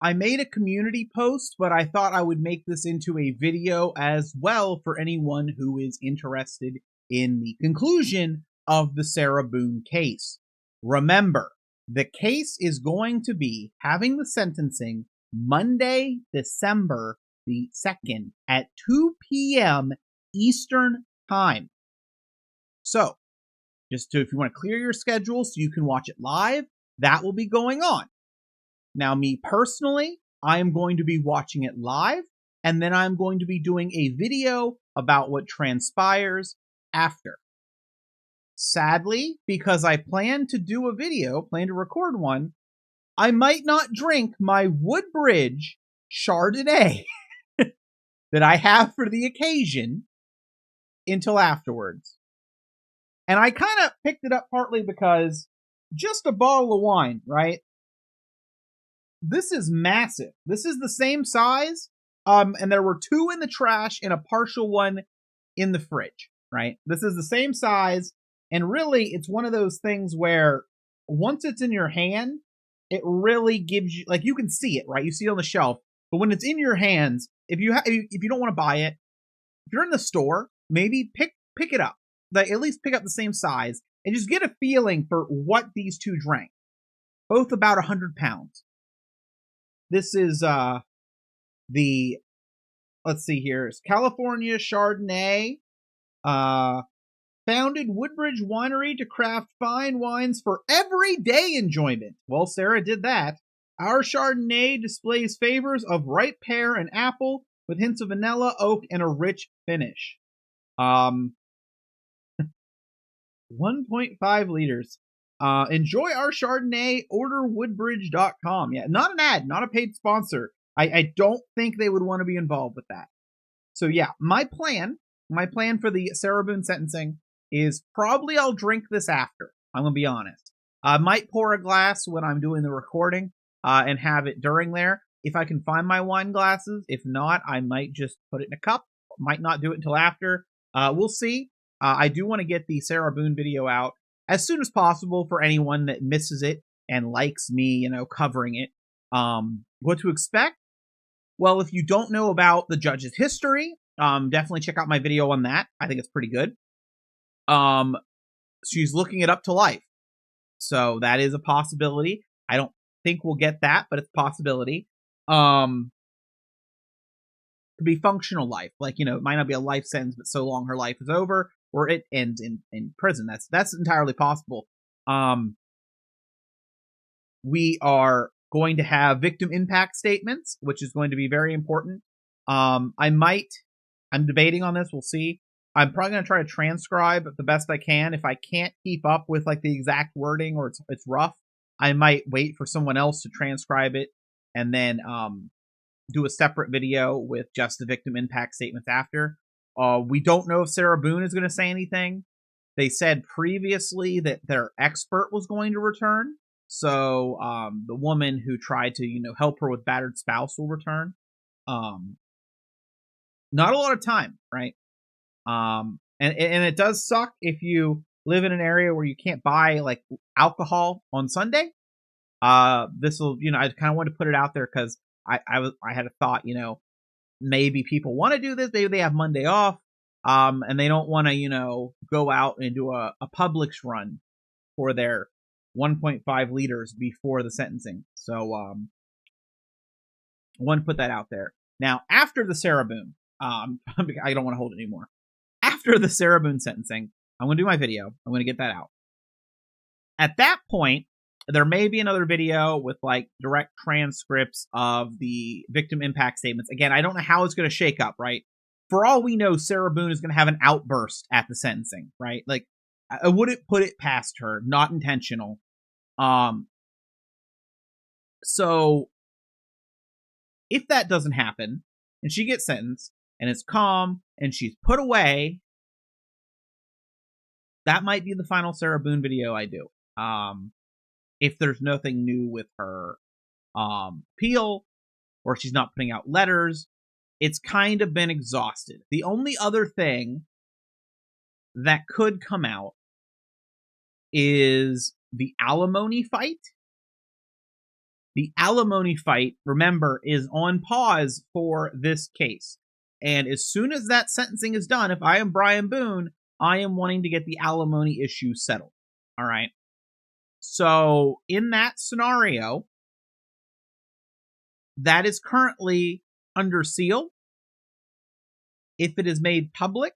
I made a community post, but I thought I would make this into a video as well for anyone who is interested in the conclusion of the Sarah Boone case. Remember, the case is going to be having the sentencing Monday, December the 2nd at 2 p.m. Eastern Time. So, if you want to clear your schedule so you can watch it live, that will be going on. Now, me personally, I am going to be watching it live, and then I'm going to be doing a video about what transpires after. Sadly, because I plan to record one, I might not drink my Woodbridge Chardonnay that I have for the occasion until afterwards. And I kind of picked it up partly because just a bottle of wine, right? This is massive. This is the same size, and there were 2 in the trash and a partial one in the fridge, right? This is the same size, and really, it's one of those things where once it's in your hand, it really gives you, like, you can see it, right? You see it on the shelf, but when it's in your hands, if you don't want to buy it, if you're in the store, maybe pick it up, like at least pick up the same size, and just get a feeling for what these 2 drank. Both about 100 pounds. This is let's see here, it's California Chardonnay, founded Woodbridge Winery to craft fine wines for everyday enjoyment. Well, Sarah did that. Our Chardonnay displays flavors of ripe pear and apple with hints of vanilla, oak, and a rich finish. 1.5 liters. Enjoy our Chardonnay, order woodbridge.com. Yeah, not an ad, not a paid sponsor. I don't think they would want to be involved with that. So yeah, my plan for the Sarah Boone sentencing is probably I'll drink this after. I'm going to be honest. I might pour a glass when I'm doing the recording and have it during there if I can find my wine glasses. If not, I might just put it in a cup. Might not do it until after. We'll see. I do want to get the Sarah Boone video out as soon as possible for anyone that misses it and likes me, covering it. What to expect? Well, if you don't know about the judge's history, definitely check out my video on that. I think it's pretty good. She's looking it up to life. So that is a possibility. I don't think we'll get that, but it's a possibility. Could be functional life. Like, it might not be a life sentence, but so long her life is over, or it ends in prison. That's entirely possible. We are going to have victim impact statements, which is going to be very important. I'm debating on this. We'll see. I'm probably going to try to transcribe the best I can. If I can't keep up with like the exact wording or it's rough, I might wait for someone else to transcribe it and then do a separate video with just the victim impact statements after. We don't know if Sarah Boone is going to say anything. They said previously that their expert was going to return. So the woman who tried to, help her with battered spouse will return. Not a lot of time, right? And it does suck if you live in an area where you can't buy like alcohol on Sunday. This will, I kind of wanted to put it out there because I had a thought, maybe people want to do this. Maybe they have Monday off, and they don't want to, go out and do a Publix run for their 1.5 liters before the sentencing. So, I want to put that out there. Now, after the Sarah Boone, I don't want to hold it anymore. After the Sarah Boone sentencing, I'm going to do my video. I'm going to get that out. At that point, there may be another video with like direct transcripts of the victim impact statements. Again, I don't know how it's going to shake up, right? For all we know, Sarah Boone is going to have an outburst at the sentencing, right? Like, I wouldn't put it past her, not intentional. So if that doesn't happen and she gets sentenced and it's calm and she's put away, that might be the final Sarah Boone video I do. If there's nothing new with her appeal, or she's not putting out letters, it's kind of been exhausted. The only other thing that could come out is the alimony fight. The alimony fight, remember, is on pause for this case. And as soon as that sentencing is done, if I am Brian Boone, I am wanting to get the alimony issue settled. All right. So in that scenario, that is currently under seal. If it is made public,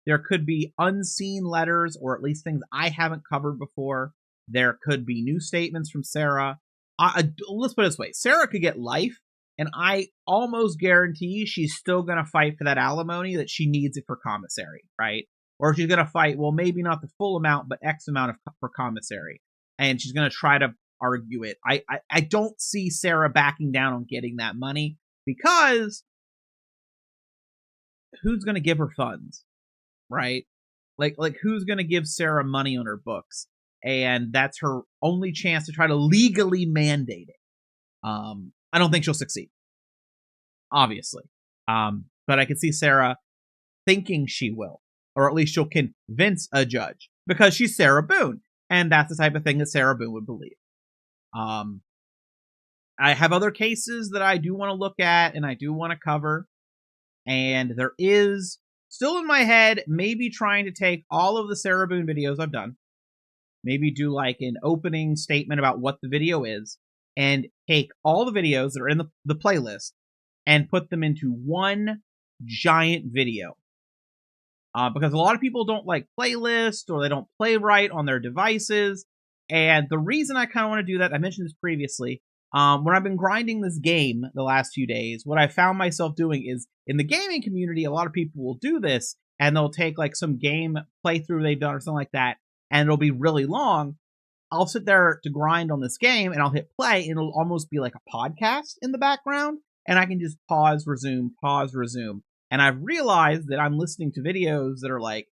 there could be unseen letters, or at least things I haven't covered before. There could be new statements from Sarah. Let's put it this way. Sarah could get life, and I almost guarantee she's still going to fight for that alimony, that she needs it for commissary, right? Or she's going to fight, well, maybe not the full amount, but X amount for commissary. And she's going to try to argue it. I don't see Sarah backing down on getting that money, because who's going to give her funds, right? Like who's going to give Sarah money on her books? And that's her only chance to try to legally mandate it. I don't think she'll succeed, obviously. But I can see Sarah thinking she will, or at least she'll convince a judge, because she's Sarah Boone, and that's the type of thing that Sarah Boone would believe. I have other cases that I do want to look at and I do want to cover, and there is still in my head maybe trying to take all of the Sarah Boone videos I've done, maybe do like an opening statement about what the video is, and take all the videos that are in the playlist and put them into one giant video. Because a lot of people don't like playlists, or they don't play right on their devices. And the reason I kind of want to do that, I mentioned this previously, when I've been grinding this game the last few days, what I found myself doing is, in the gaming community, a lot of people will do this, and they'll take like some game playthrough they've done or something like that, and it'll be really long. I'll sit there to grind on this game, and I'll hit play, and it'll almost be like a podcast in the background, and I can just pause, resume, and I've realized that I'm listening to videos that are like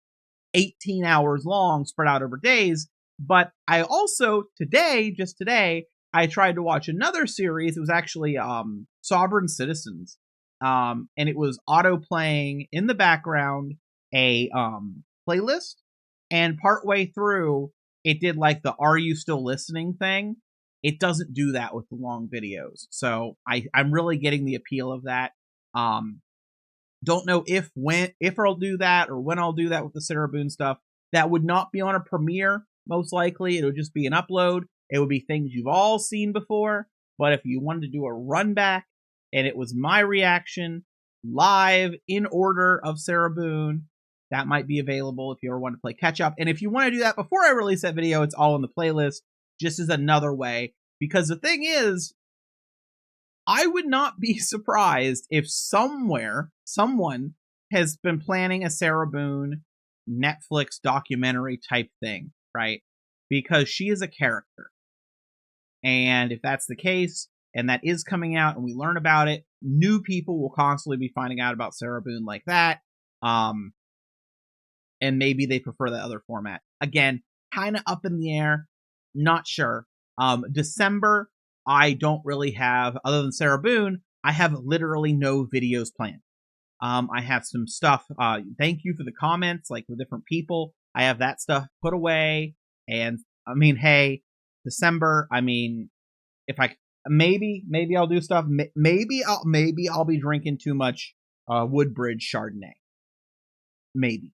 18 hours long, spread out over days. But I also, just today, I tried to watch another series. It was actually Sovereign Citizens. And it was auto-playing in the background a playlist. And partway through, it did like the "Are you still listening" thing. It doesn't do that with the long videos. So I'm really getting the appeal of that. Don't know if I'll do that, or when I'll do that with the Sarah Boone stuff. That would not be on a premiere, most likely. It would just be an upload. It would be things you've all seen before. But if you wanted to do a run back, and it was my reaction, live, in order, of Sarah Boone, that might be available if you ever want to play catch up. And if you want to do that before I release that video, it's all in the playlist, just as another way. Because the thing is, I would not be surprised if someone has been planning a Sarah Boone Netflix documentary type thing, right? Because she is a character. And if that's the case, and that is coming out, and we learn about it, new people will constantly be finding out about Sarah Boone like that. And maybe they prefer that other format. Again, kind of up in the air. Not sure. December, I don't really have, other than Sarah Boone, I have literally no videos planned. I have some stuff. Thank you for the comments, like with different people. I have that stuff put away. And I mean, hey, December, I mean, if I maybe I'll do stuff. Maybe I'll be drinking too much Woodbridge Chardonnay. Maybe.